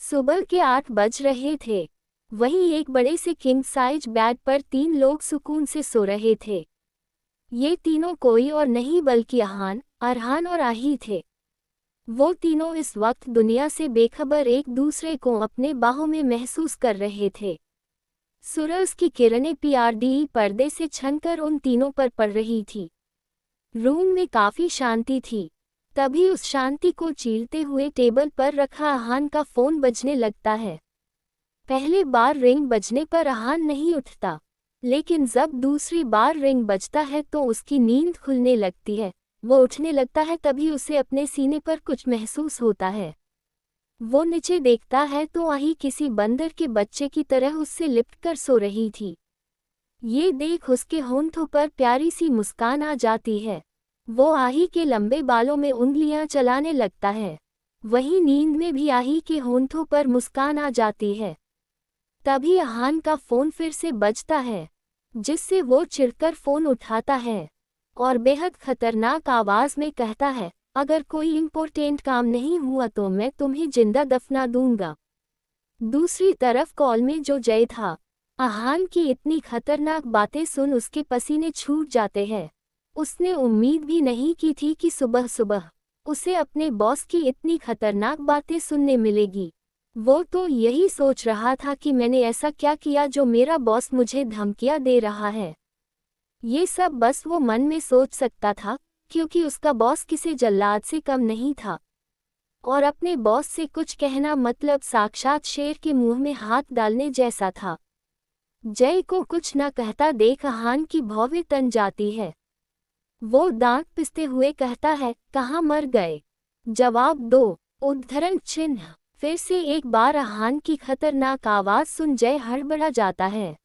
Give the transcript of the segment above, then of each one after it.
सुबह के 8 बज रहे थे। वहीं एक बड़े से किंग साइज बेड पर 3 लोग सुकून से सो रहे थे। ये तीनों कोई और नहीं बल्कि अहान, अरहान और आही थे। वो तीनों इस वक्त दुनिया से बेखबर एक दूसरे को अपने बाहों में महसूस कर रहे थे। सूरज की किरणें पीआरडीई पर्दे से छनकर उन तीनों पर पड़ रही थी। रूम में काफी शांति थी। तभी उस शांति को चीरते हुए टेबल पर रखा अहान का फोन बजने लगता है। पहले बार रिंग बजने पर अहान नहीं उठता, लेकिन जब दूसरी बार रिंग बजता है तो उसकी नींद खुलने लगती है। वो उठने लगता है, तभी उसे अपने सीने पर कुछ महसूस होता है। वो नीचे देखता है तो आही किसी बंदर के बच्चे की तरह उससे लिपटकर सो रही थी। ये देख उसके होंठों पर प्यारी सी मुस्कान आ जाती है। वो आही के लंबे बालों में उंगलियां चलाने लगता है। वहीं नींद में भी आही के होंठों पर मुस्कान आ जाती है। तभी अहान का फोन फिर से बजता है, जिससे वो चिढ़कर फोन उठाता है और बेहद खतरनाक आवाज में कहता है, अगर कोई इम्पोर्टेंट काम नहीं हुआ तो मैं तुम्हें जिंदा दफना दूंगा। दूसरी तरफ कॉल में जो जय था, अहान की इतनी खतरनाक बातें सुन उसके पसीने छूट जाते हैं। उसने उम्मीद भी नहीं की थी कि सुबह सुबह उसे अपने बॉस की इतनी खतरनाक बातें सुनने मिलेगी। वो तो यही सोच रहा था कि मैंने ऐसा क्या किया जो मेरा बॉस मुझे धमकियां दे रहा है। ये सब बस वो मन में सोच सकता था, क्योंकि उसका बॉस किसी जल्लाद से कम नहीं था। और अपने बॉस से कुछ कहना मतलब साक्षात शेर के मुंह में हाथ डालने जैसा था। जय को कुछ न कहता देख अहान की भौवें तन जाती है। वो दांत पिसते हुए कहता है, कहाँ मर गए? जवाब दो। उद्धरण चिन्ह। फिर से एक बार अहान की खतरनाक आवाज सुन जय हड़बड़ा जाता है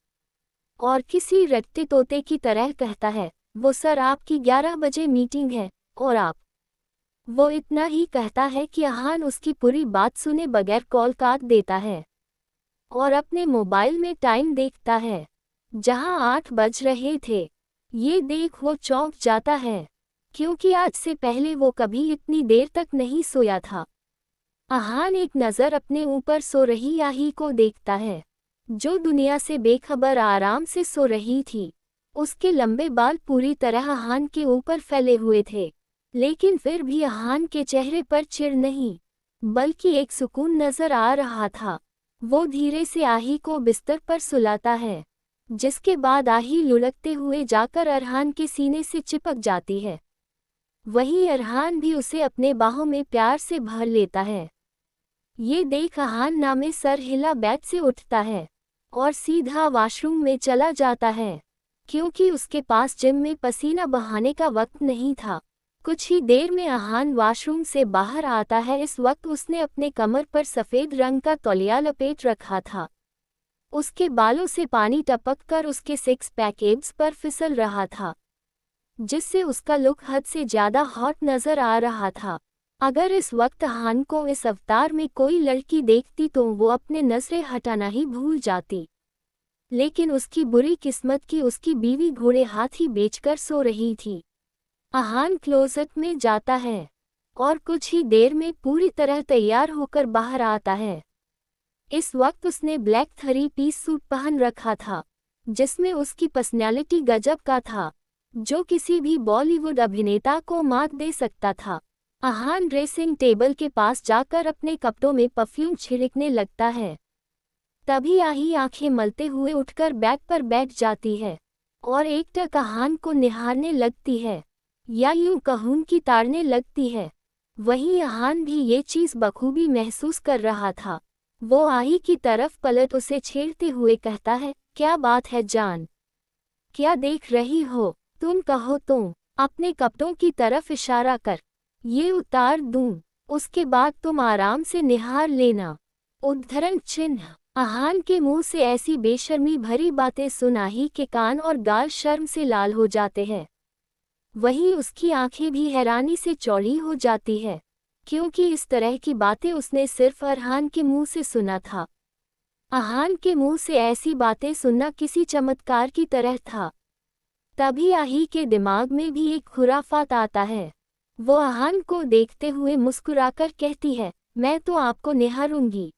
और किसी रट्टे तोते की तरह कहता है, वो सर आपकी 11 बजे मीटिंग है, और आप। वो इतना ही कहता है कि अहान उसकी पूरी बात सुने बगैर कॉल काट देता है और अपने मोबाइल में टाइम देखता है, जहां 8 बज रहे थे। ये देख वो चौंक जाता है, क्योंकि आज से पहले वो कभी इतनी देर तक नहीं सोया था। अहान एक नज़र अपने ऊपर सो रही आही को देखता है, जो दुनिया से बेखबर आराम से सो रही थी। उसके लंबे बाल पूरी तरह अहान के ऊपर फैले हुए थे, लेकिन फिर भी अहान के चेहरे पर चिढ़ नहीं, बल्कि एक सुकून नजर आ रहा था। वो धीरे से आही को बिस्तर पर सुलाता है, जिसके बाद आही लुढ़कते हुए जाकर अरहान के सीने से चिपक जाती है। वहीं अरहान भी उसे अपने बाहों में प्यार से भर लेता है। ये देख अहान नामे सर हिला बेड से उठता है और सीधा वॉशरूम में चला जाता है, क्योंकि उसके पास जिम में पसीना बहाने का वक्त नहीं था। कुछ ही देर में अहान वॉशरूम से बाहर आता है। इस वक्त उसने अपने कमर पर सफ़ेद रंग का तौलिया लपेट रखा था। उसके बालों से पानी टपककर उसके सिक्स पैक एब्स पर फिसल रहा था, जिससे उसका लुक हद से ज़्यादा हॉट नज़र आ रहा था। अगर इस वक्त अहान को इस अवतार में कोई लड़की देखती तो वो अपने नजरें हटाना ही भूल जाती, लेकिन उसकी बुरी किस्मत की उसकी बीवी घोड़े हाथी बेचकर सो रही थी। अहान क्लोजेट में जाता है और कुछ ही देर में पूरी तरह तैयार होकर बाहर आता है। इस वक्त उसने ब्लैक 3 पीस सूट पहन रखा था, जिसमें उसकी पर्सनैलिटी गजब का था, जो किसी भी बॉलीवुड अभिनेता को मात दे सकता था। अहान ड्रेसिंग टेबल के पास जाकर अपने कपड़ों में परफ्यूम छिड़कने लगता है। तभी आही आंखें मलते हुए उठकर बेड पर बैठ जाती है और एकटक अहान को निहारने लगती है, या यूं कहूं कि ताड़ने लगती है। वहीं अहान भी ये चीज़ बखूबी महसूस कर रहा था। वो आही की तरफ पलट उसे छेड़ते हुए कहता है, क्या बात है जान, क्या देख रही हो? तुम कहो तो। अपने कपड़ों की तरफ इशारा कर, ये उतार दूं, उसके बाद तुम आराम से निहार लेना। उद्धरण चिन्ह। अहान के मुंह से ऐसी बेशर्मी भरी बातें सुन आही के कान और गाल शर्म से लाल हो जाते हैं। वहीं उसकी आंखें भी हैरानी से चौड़ी हो जाती है, क्योंकि इस तरह की बातें उसने सिर्फ अरहान के मुंह से सुना था। अहान के मुंह से ऐसी बातें सुनना किसी चमत्कार की तरह था। तभी आही के दिमाग में भी एक खुराफात आता है। वो अहान को देखते हुए मुस्कुराकर कहती है, मैं तो आपको निहारूंगी।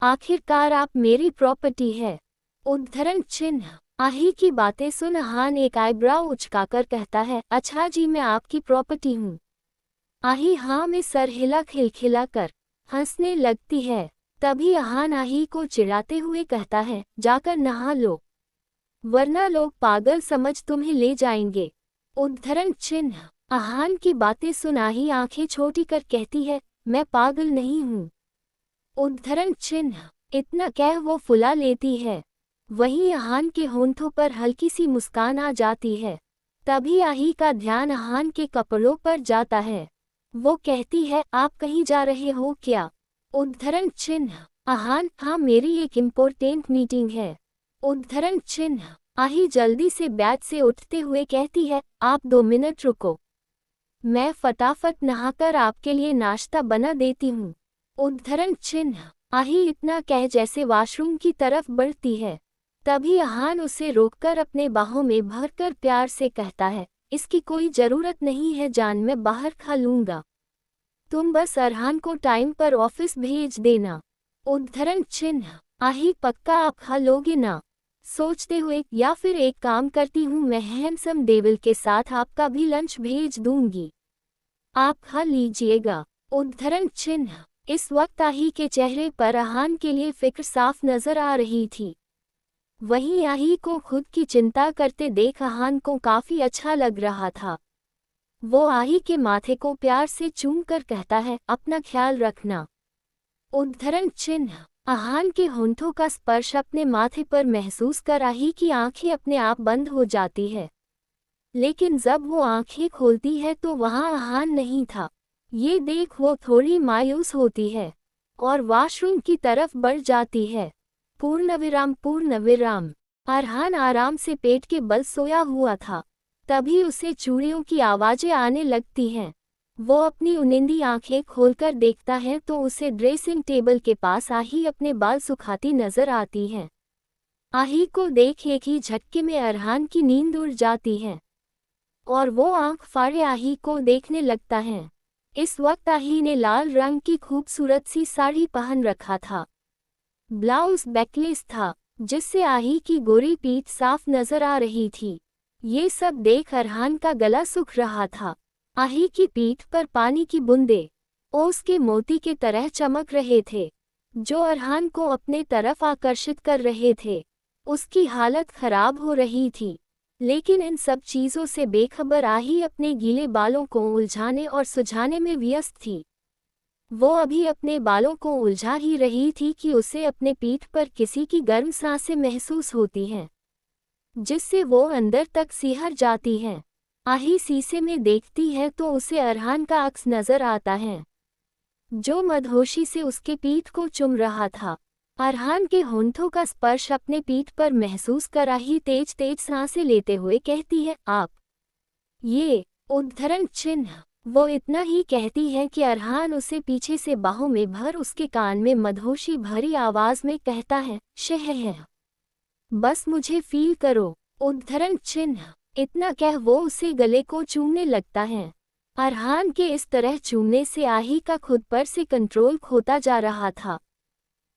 आखिरकार आप मेरी प्रॉपर्टी है। उद्धरण चिन्ह। आही की बातें सुन अहान एक आईब्राउ उचकाकर कहता है, अच्छा जी मैं आपकी प्रॉपर्टी हूँ। आही हाँ में सर हिला खिलखिला कर हंसने लगती है। तभी अहान आही को चिढ़ाते हुए कहता है, जाकर नहा लो, वरना लोग पागल समझ तुम्हें ले जाएंगे। उद्धरण चिन्ह। अहान की बातें सुन आही आंखें छोटी कर कहती है, मैं पागल नहीं हूँ। उद्धरण चिन्ह। इतना कह वो फुला लेती है। वहीं अहान के होंठों पर हल्की सी मुस्कान आ जाती है। तभी आही का ध्यान अहान के कपड़ों पर जाता है। वो कहती है, आप कहीं जा रहे हो क्या? उद्धरण चिन्ह। अहान, हाँ मेरी एक इम्पोर्टेंट मीटिंग है। उद्धरण चिन्ह। आही जल्दी से बैठ से उठते हुए कहती है, आप 2 मिनट रुको, मैं फटाफट नहाकर आपके लिए नाश्ता बना देती हूँ। उद्धरण चिन्ह। आही इतना कह जैसे वॉशरूम की तरफ बढ़ती है। तभी अहान उसे रोककर अपने बाहों में भरकर प्यार से कहता है, इसकी कोई जरूरत नहीं है जान, मैं बाहर खा लूंगा। तुम बस अरहान को टाइम पर ऑफिस भेज देना। उद्धरण चिन्ह। आही पक्का आप खा लोगे ना? सोचते हुए, या फिर एक काम करती हूँ, मैं हैंडसम डेविल के साथ आपका भी लंच भेज दूंगी, आप खा लीजिएगा। उद्धरण चिन्ह। इस वक्त आही के चेहरे पर अहान के लिए फिक्र साफ नजर आ रही थी। वहीं आही को खुद की चिंता करते देख अहान को काफी अच्छा लग रहा था। वो आही के माथे को प्यार से चूम कर कहता है, अपना ख्याल रखना। उद्धरण चिन्ह। अहान के होंठों का स्पर्श अपने माथे पर महसूस कर आही की आंखें अपने आप बंद हो जाती है। लेकिन जब वो आंखें खोलती है तो वहां अहान नहीं था। ये देख वो थोड़ी मायूस होती है और वॉशरूम की तरफ बढ़ जाती है। पूर्णविराम पूर्णविराम। अरहान आराम से पेट के बल सोया हुआ था। तभी उसे चूड़ियों की आवाजें आने लगती हैं। वो अपनी उनिंदी आंखें खोलकर देखता है तो उसे ड्रेसिंग टेबल के पास आही अपने बाल सुखाती नजर आती है। आही को देख एक ही झटके में अरहान की नींद उड़ जाती है और वो आंख फाड़े आही को देखने लगता है। इस वक्त आही ने लाल रंग की खूबसूरत सी साड़ी पहन रखा था। ब्लाउज बैकलेस था जिससे आही की गोरी पीठ साफ नजर आ रही थी। ये सब देख अरहान का गला सूख रहा था। आही की पीठ पर पानी की बूंदें ओस के मोती के तरह चमक रहे थे, जो अरहान को अपने तरफ आकर्षित कर रहे थे। उसकी हालत खराब हो रही थी, लेकिन इन सब चीजों से बेखबर आही अपने गीले बालों को उलझाने और सुझाने में व्यस्त थी। वो अभी अपने बालों को उलझा ही रही थी कि उसे अपने पीठ पर किसी की गर्म सांसें महसूस होती हैं, जिससे वो अंदर तक सिहर जाती हैं। आही शीशे में देखती है तो उसे अरहान का अक्स नजर आता है, जो मदहोशी से उसके पीठ को चुम रहा था। अरहान के होंठों का स्पर्श अपने पीठ पर महसूस कर आही तेज तेज सांसें लेते हुए कहती है, आप ये। उद्धरण चिन्ह। वो इतना ही कहती है कि अरहान उसे पीछे से बाहों में भर उसके कान में मदहोशी भरी आवाज में कहता है, शह, बस मुझे फील करो। उद्धरण चिन्ह। इतना कह वो उसे गले को चूमने लगता है। अरहान के इस तरह चूमने से आही का खुद पर से कंट्रोल खोता जा रहा था।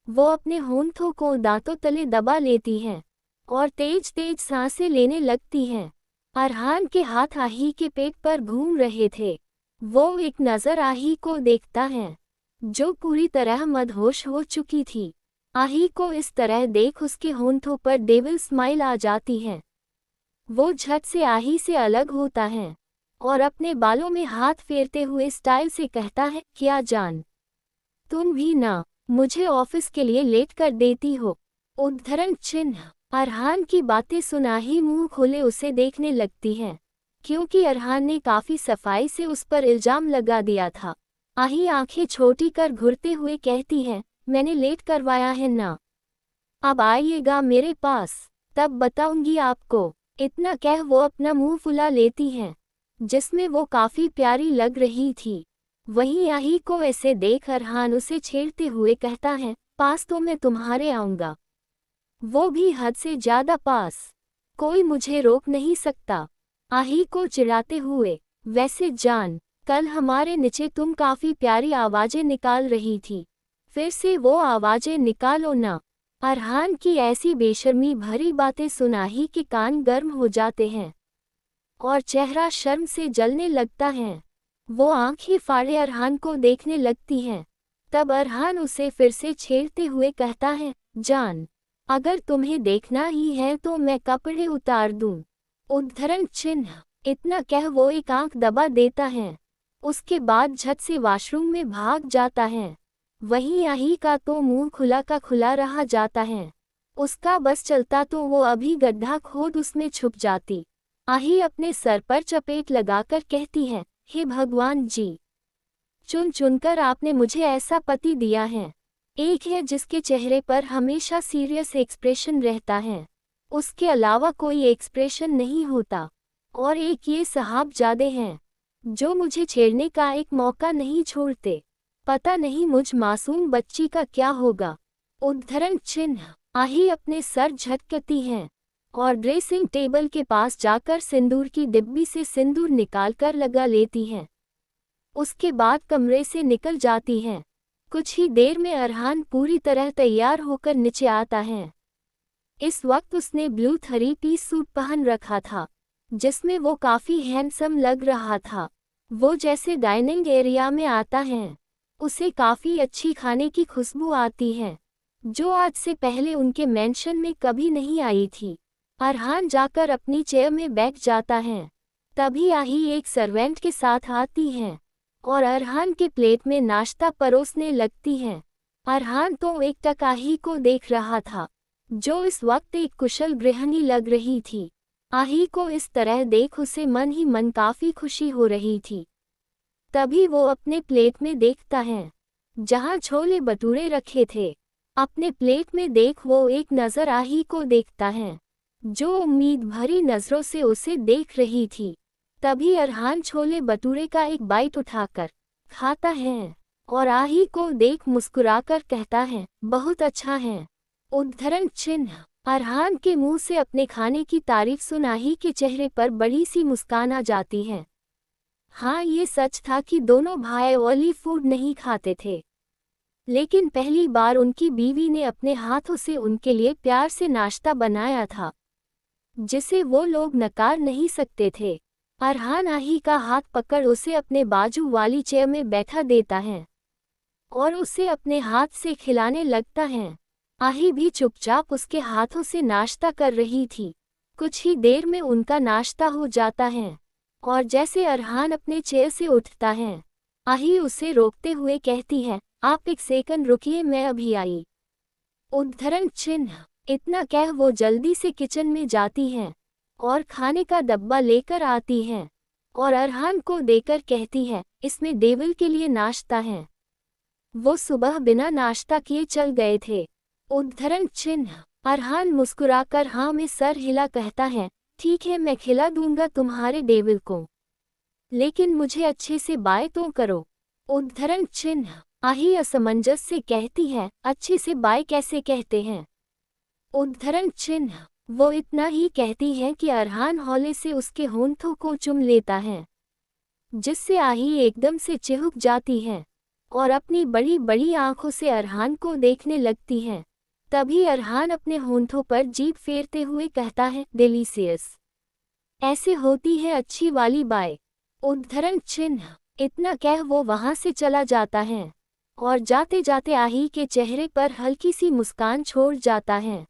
वो अपने होंठों को दांतों तले दबा लेती है और तेज तेज सांसें लेने लगती हैं। अरहान के हाथ आही के पेट पर घूम रहे थे। वो एक नज़र आही को देखता है, जो पूरी तरह मदहोश हो चुकी थी। आही को इस तरह देख उसके होंठों पर डेविल स्माइल आ जाती है। वो झट से आही से अलग होता है और अपने बालों में हाथ फेरते हुए स्टाइल से कहता है, क्या जान, तुम भी ना मुझे ऑफिस के लिए लेट कर देती हो। उद्धरण चिन्ह। अरहान की बातें सुना ही मुंह खोले उसे देखने लगती है, क्योंकि अरहान ने काफी सफाई से उस पर इल्जाम लगा दिया था। आही आंखें छोटी कर घुरते हुए कहती है, मैंने लेट करवाया है ना, अब आइएगा मेरे पास, तब बताऊंगी आपको। इतना कह वो अपना मुंह फुला लेती है, जिसमें वो काफी प्यारी लग रही थी। वहीं आही को ऐसे देख अरहान उसे छेड़ते हुए कहता है, पास तो मैं तुम्हारे आऊंगा, वो भी हद से ज्यादा पास, कोई मुझे रोक नहीं सकता। आही को चिढ़ाते हुए, वैसे जान, कल हमारे नीचे तुम काफी प्यारी आवाजें निकाल रही थी, फिर से वो आवाजें निकालो ना। अरहान की ऐसी बेशर्मी भरी बातें सुना ही कि कान गर्म हो जाते हैं और चेहरा शर्म से जलने लगता है। वो आंखें फाड़े अरहान को देखने लगती हैं। तब अरहान उसे फिर से छेड़ते हुए कहता है, जान, अगर तुम्हें देखना ही है तो मैं कपड़े उतार दूं। उद्धरण चिन्ह। इतना कह वो एक आंख दबा देता है। उसके बाद झट से वॉशरूम में भाग जाता है। वहीं आही का तो मुंह खुला का खुला रहा जाता है। उसका बस चलता तो वो अभी गड्ढा खोद उसमें छुप जाती। आही अपने सर पर चपेट लगाकर कहती है, हे भगवान जी, चुन चुनकर आपने मुझे ऐसा पति दिया है। एक है जिसके चेहरे पर हमेशा सीरियस एक्सप्रेशन रहता है, उसके अलावा कोई एक्सप्रेशन नहीं होता। और एक ये साहबजादे हैं जो मुझे छेड़ने का एक मौका नहीं छोड़ते। पता नहीं मुझ मासूम बच्ची का क्या होगा। उद्धरण चिन्ह। आही अपने सर झटकती हैं और ड्रेसिंग टेबल के पास जाकर सिंदूर की डिब्बी से सिंदूर निकालकर लगा लेती हैं। उसके बाद कमरे से निकल जाती हैं। कुछ ही देर में अरहान पूरी तरह तैयार होकर नीचे आता है। इस वक्त उसने ब्लू 3-पीस सूट पहन रखा था जिसमें वो काफी हैंडसम लग रहा था। वो जैसे डाइनिंग एरिया में आता है, उसे काफी अच्छी खाने की खुशबू आती है जो आज से पहले उनके मेंशन में कभी नहीं आई थी। अरहान जाकर अपनी चेयर में बैठ जाता है। तभी आही एक सर्वेंट के साथ आती है और अरहान के प्लेट में नाश्ता परोसने लगती है। अरहान तो एक टक आही को देख रहा था जो इस वक्त एक कुशल गृहिणी लग रही थी। आही को इस तरह देख उसे मन ही मन काफी खुशी हो रही थी। तभी वो अपने प्लेट में देखता है जहां छोले भटूरे रखे थे। अपने प्लेट में देख वो एक नज़र आही को देखता है जो उम्मीद भरी नज़रों से उसे देख रही थी। तभी अरहान छोले भटूरे का एक बाइट उठाकर खाता है और आही को देख मुस्कुराकर कहता है, बहुत अच्छा है। उद्धरण चिन्ह। अरहान के मुंह से अपने खाने की तारीफ सुन आही के चेहरे पर बड़ी सी मुस्कान आ जाती है। हाँ, ये सच था कि दोनों भाई ऑयली फूड नहीं खाते थे, लेकिन पहली बार उनकी बीवी ने अपने हाथों से उनके लिए प्यार से नाश्ता बनाया था जिसे वो लोग नकार नहीं सकते थे। अरहान आही का हाथ पकड़ उसे अपने बाजू वाली चेयर में बैठा देता है और उसे अपने हाथ से खिलाने लगता है। आही भी चुपचाप उसके हाथों से नाश्ता कर रही थी। कुछ ही देर में उनका नाश्ता हो जाता है और जैसे अरहान अपने चेयर से उठता है, आही उसे रोकते हुए कहती है, आप एक सेकंड रुकिए, मैं अभी आई। उद्धरण चिन्ह। इतना कह वो जल्दी से किचन में जाती हैं और खाने का डब्बा लेकर आती हैं और अरहान को देकर कहती है, इसमें डेविल के लिए नाश्ता है। वो सुबह बिना नाश्ता किए चल गए थे। उद्धरण चिन्ह। अरहान मुस्कुराकर हाँ में सर हिला कहता है, ठीक है, मैं खिला दूंगा तुम्हारे डेविल को, लेकिन मुझे अच्छे से बाय तो करो। उद्धरण चिन्ह। आही असमंजस से कहती है, अच्छे से बाय कैसे कहते हैं? उद्धरण चिन्ह। वो इतना ही कहती है कि अरहान हौले से उसके होंठों को चुम लेता है जिससे आही एकदम से चिहुक जाती है और अपनी बड़ी बड़ी आंखों से अरहान को देखने लगती है। तभी अरहान अपने होंठों पर जीभ फेरते हुए कहता है, डिलीशियस। ऐसे होती है अच्छी वाली बाय। उद्धरण चिन्ह। इतना कह वो वहां से चला जाता है और जाते जाते आही के चेहरे पर हल्की सी मुस्कान छोड़ जाता है।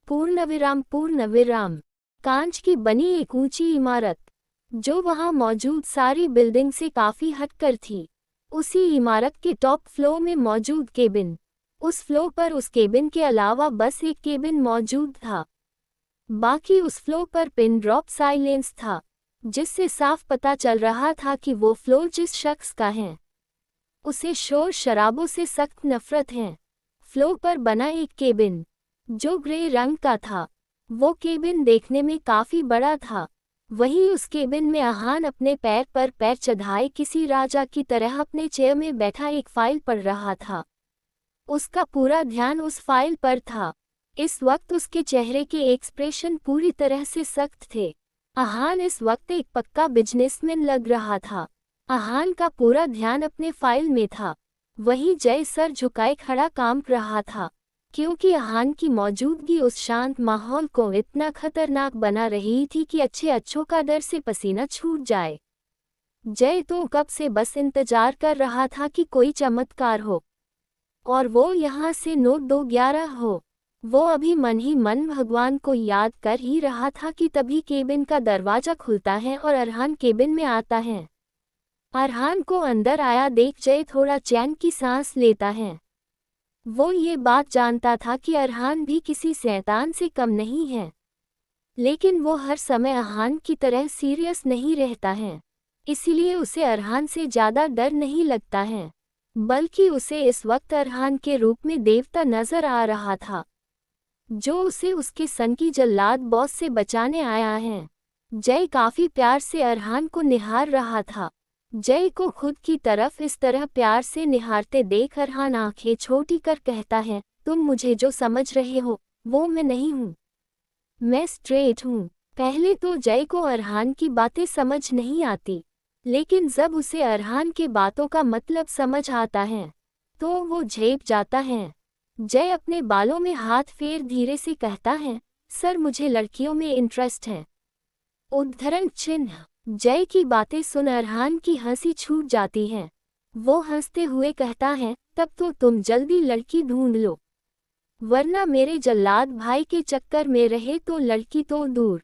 पूर्णविराम पूर्णविराम। कांच की बनी एक ऊंची इमारत जो वहां मौजूद सारी बिल्डिंग से काफी हटकर थी। उसी इमारत के टॉप फ्लोर में मौजूद केबिन। उस फ्लोर पर उस केबिन के अलावा बस एक केबिन मौजूद था। बाकी उस फ्लोर पर पिन ड्रॉप साइलेंस था जिससे साफ पता चल रहा था कि वो फ्लोर जिस शख्स का है उसे शोर शराबों से सख्त नफरत है। फ्लोर पर बना एक केबिन जो ग्रे रंग का था। वो केबिन देखने में काफी बड़ा था। वहीं उस केबिन में अरहान अपने पैर पर पैर चढ़ाए किसी राजा की तरह अपने चेयर में बैठा एक फाइल पढ़ रहा था। उसका पूरा ध्यान उस फाइल पर था। इस वक्त उसके चेहरे के एक्सप्रेशन पूरी तरह से सख्त थे। अरहान इस वक्त एक पक्का बिजनेसमैन लग रहा था। अरहान का पूरा ध्यान अपने फाइल में था। वही जय सर झुकाए खड़ा कांप रहा था, क्योंकि अहान की मौजूदगी उस शांत माहौल को इतना खतरनाक बना रही थी कि अच्छों का डर से पसीना छूट जाए। जय तो कब से बस इंतजार कर रहा था कि कोई चमत्कार हो और वो यहाँ से नोट 211 हो। वो अभी मन ही मन भगवान को याद कर ही रहा था कि तभी केबिन का दरवाजा खुलता है और अरहान केबिन में आता है। अरहान को अंदर आया देख जय थोड़ा चैन की सांस लेता है। वो ये बात जानता था कि अरहान भी किसी शैतान से कम नहीं है, लेकिन वो हर समय अरहान की तरह सीरियस नहीं रहता है, इसीलिए उसे अरहान से ज़्यादा डर नहीं लगता है, बल्कि उसे इस वक्त अरहान के रूप में देवता नजर आ रहा था, जो उसे उसके सन की जल्लाद बॉस से बचाने आया है। जय काफी प्यार से अरहान को निहार रहा था। जय को खुद की तरफ इस तरह प्यार से निहारते देख अरहान आंखें छोटी कर कहता है, तुम मुझे जो समझ रहे हो वो मैं नहीं हूँ, मैं स्ट्रेट हूँ। पहले तो जय को अरहान की बातें समझ नहीं आती, लेकिन जब उसे अरहान के बातों का मतलब समझ आता है तो वो झेप जाता है। जय अपने बालों में हाथ फेर धीरे से कहता है, सर मुझे लड़कियों में इंटरेस्ट है। उद्धरण चिन्ह। जय की बातें सुन अरहान की हंसी छूट जाती है। वो हंसते हुए कहता है, तब तो तुम जल्दी लड़की ढूंढ लो, वरना मेरे जल्लाद भाई के चक्कर में रहे तो लड़की तो दूर,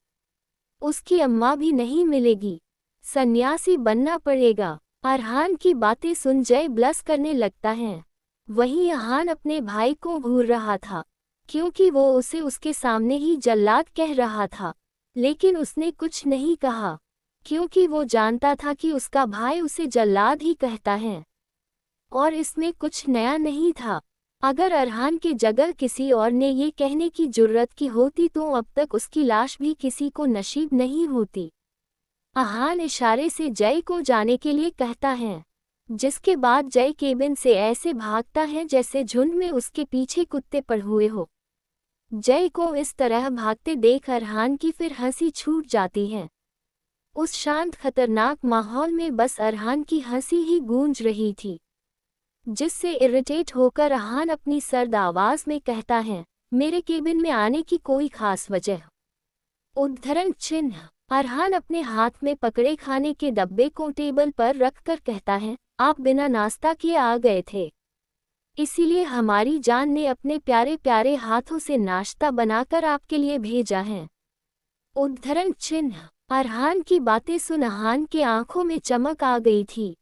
उसकी अम्मा भी नहीं मिलेगी, सन्यासी बनना पड़ेगा। अरहान की बातें सुन जय ब्लस करने लगता है। वहीं अरहान अपने भाई को घूर रहा था, क्योंकि वो उसे उसके सामने ही जल्लाद कह रहा था, लेकिन उसने कुछ नहीं कहा, क्योंकि वो जानता था कि उसका भाई उसे जल्लाद ही कहता है और इसमें कुछ नया नहीं था। अगर अरहान के जगह किसी और ने ये कहने की जुर्रत की होती तो अब तक उसकी लाश भी किसी को नसीब नहीं होती। अरहान इशारे से जय को जाने के लिए कहता है, जिसके बाद जय केबिन से ऐसे भागता है जैसे झुंड में उसके पीछे कुत्ते पड़े हुए हो। जय को इस तरह भागते देख अरहान की फिर हंसी छूट जाती है। उस शांत खतरनाक माहौल में बस अरहान की हंसी ही गूंज रही थी, जिससे इरिटेट होकर अरहान अपनी सर्द आवाज में कहता है, मेरे केबिन में आने की कोई खास वजह? उद्धरण चिन्ह। अरहान अपने हाथ में पकड़े खाने के डब्बे को टेबल पर रखकर कहता है, आप बिना नाश्ता किए आ गए थे, इसीलिए हमारी जान ने अपने प्यारे प्यारे हाथों से नाश्ता बनाकर आपके लिए भेजा है। उद्धरण चिन्ह। अरहान की बातें सुन अरहान के आंखों में चमक आ गई थी।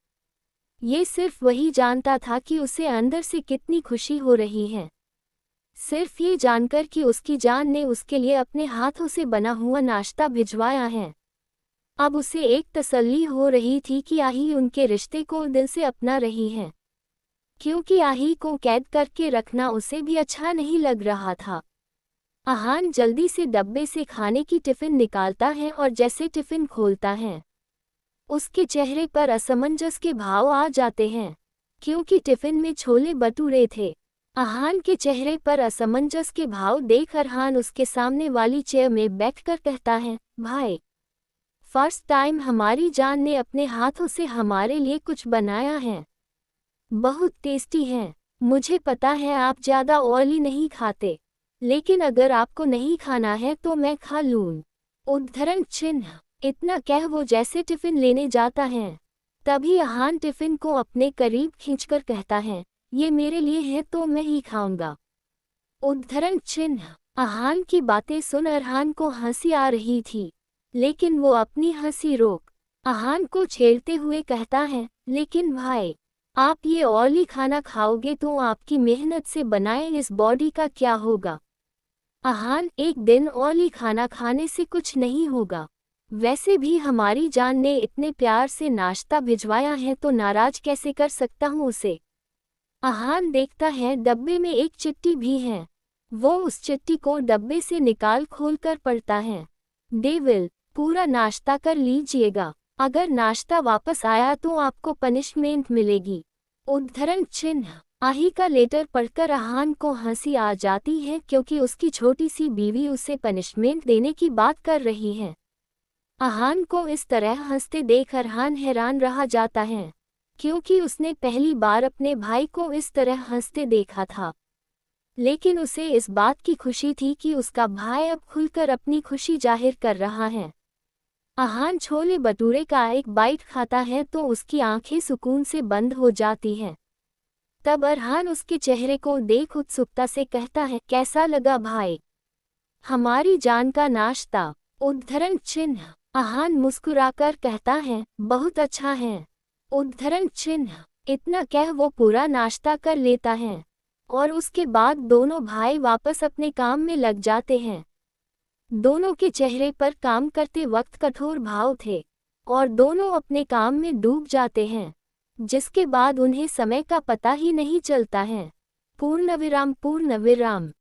ये सिर्फ वही जानता था कि उसे अंदर से कितनी खुशी हो रही है, सिर्फ ये जानकर कि उसकी जान ने उसके लिए अपने हाथों से बना हुआ नाश्ता भिजवाया है। अब उसे एक तसल्ली हो रही थी कि आही उनके रिश्ते को दिल से अपना रही है, क्योंकि आही को कैद करके रखना उसे भी अच्छा नहीं लग रहा था। अरहान जल्दी से डब्बे से खाने की टिफ़िन निकालता है और जैसे टिफ़िन खोलता है, उसके चेहरे पर असमंजस के भाव आ जाते हैं, क्योंकि टिफ़िन में छोले भटूरे थे। अरहान के चेहरे पर असमंजस के भाव देख अरहान उसके सामने वाली चेयर में बैठकर कहता है, भाई, फर्स्ट टाइम हमारी जान ने अपने हाथों से हमारे लिए कुछ बनाया है, बहुत टेस्टी है। मुझे पता है आप ज़्यादा ऑयली नहीं खाते, लेकिन अगर आपको नहीं खाना है तो मैं खा लूँ। उद्धरण चिन्ह। इतना कह वो जैसे टिफ़िन लेने जाता है, तभी अरहान टिफ़िन को अपने करीब खींचकर कहता है, ये मेरे लिए है तो मैं ही खाऊंगा। उद्धरण चिन्ह। अरहान की बातें सुन अरहान को हंसी आ रही थी, लेकिन वो अपनी हंसी रोक अरहान को छेड़ते हुए कहता है, लेकिन भाई, आप ये ऑयली खाना खाओगे तो आपकी मेहनत से बनाए इस बॉडी का क्या होगा? अरहान, एक दिन ऑयली खाना खाने से कुछ नहीं होगा। वैसे भी हमारी जान ने इतने प्यार से नाश्ता भिजवाया है तो नाराज कैसे कर सकता हूँ उसे। अरहान देखता है डब्बे में एक चिट्ठी भी है। वो उस चिट्ठी को डब्बे से निकाल खोलकर पढ़ता है, डेविल, पूरा नाश्ता कर लीजिएगा, अगर नाश्ता वापस आया तो आपको पनिशमेंट मिलेगी। उद्धरण चिन्ह। आही का लेटर पढ़कर अरहान को हंसी आ जाती है, क्योंकि उसकी छोटी सी बीवी उसे पनिशमेंट देने की बात कर रही है। अरहान को इस तरह हंसते देख अरहान हैरान रह जाता है। क्योंकि उसने पहली बार अपने भाई को इस तरह हंसते देखा था। लेकिन उसे इस बात की खुशी थी कि उसका भाई अब खुलकर अपनी खुशी जाहिर कर रहा है। अहान छोले भटूरे का एक बाइट खाता है तो उसकी आंखें सुकून से बंद हो जाती हैं। तब अरहान उसके चेहरे को देख उत्सुकता से कहता है, कैसा लगा भाई हमारी जान का नाश्ता? उद्धरण चिन्ह। अहान मुस्कुराकर कहता है, बहुत अच्छा है। उद्धरण चिन्ह। इतना कह वो पूरा नाश्ता कर लेता है और उसके बाद दोनों भाई वापस अपने काम में लग जाते हैं। दोनों के चेहरे पर काम करते वक्त कठोर भाव थे और दोनों अपने काम में डूब जाते हैं, जिसके बाद उन्हें समय का पता ही नहीं चलता है। पूर्णविराम।